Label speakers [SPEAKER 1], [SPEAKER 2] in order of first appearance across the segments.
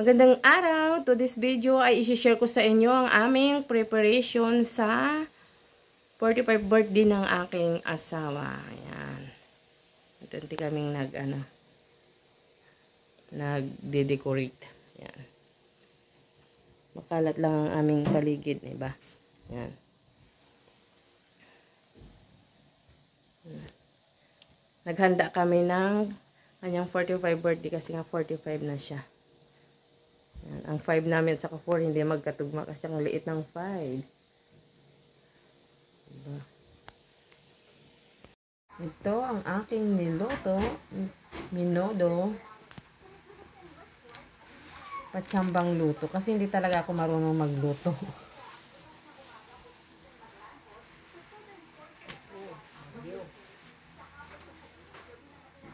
[SPEAKER 1] Magandang araw! To this video ay isi-share ko sa inyo ang aming preparation sa 45 birthday ng aking asawa. Ayan. Ito kaming nagde-decorate. Ayan. Makalat lang ang aming paligid, diba? Ayan. Naghanda kami ng kanyang 45 birthday kasi nga 45 na siya. Yan. Ang 5 namin at saka 4 hindi magkatugma kasi ang liit ng 5. Diba? Ito ang aking niluto. Minodo. Patsambang luto. Kasi hindi talaga ako marunong magluto.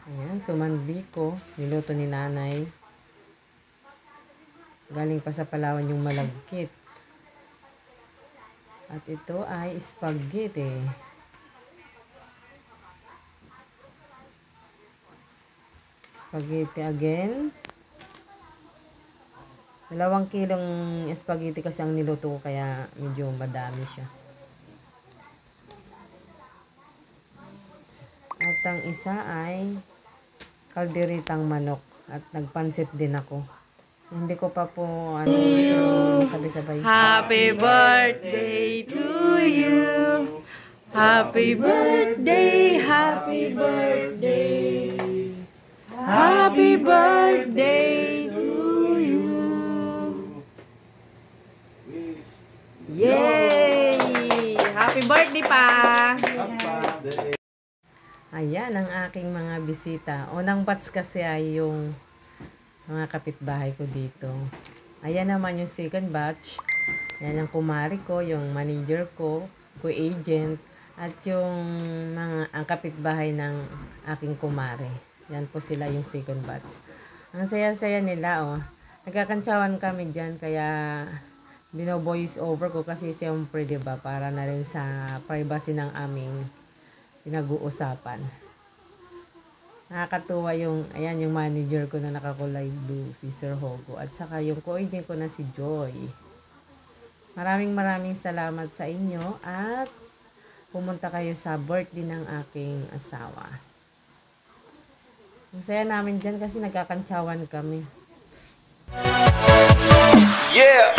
[SPEAKER 1] Ayan, sumanbi ko. Niluto ni nanay. Galing pa sa Palawan yung malagkit. At ito ay spaghetti. Spaghetti again. 2 kilong spaghetti kasi ang niluto ko kaya medyo madami siya. At ang isa ay kalderitang manok. At nagpansit din ako. Hindi ko pa po sabay-sabay. Happy birthday to you. Happy birthday, happy birthday. Happy birthday to you. Yay! Happy birthday pa. Ayan ang aking mga bisita. Unang batch kasi ay yung mga kapitbahay ko dito. Ayan naman yung second batch. Yan ang kumari ko, yung manager ko, agent, at yung ang kapitbahay ng aking kumare. Yan po sila yung second batch. Ang saya-saya nila, oh. Nagkakantsawan kami dyan, kaya bino-voice over ko kasi siyempre, diba, para na rin sa privacy ng aming pinag-uusapan. Nakakatuwa yung, ayan, yung manager ko na nakakulay blue, si Sir Hogo. At saka yung co-agent ko na si Joy. Maraming salamat sa inyo at pumunta kayo sa birthday ng aking asawa. Ang saya namin dyan kasi nagkakantsawan kami. Yeah!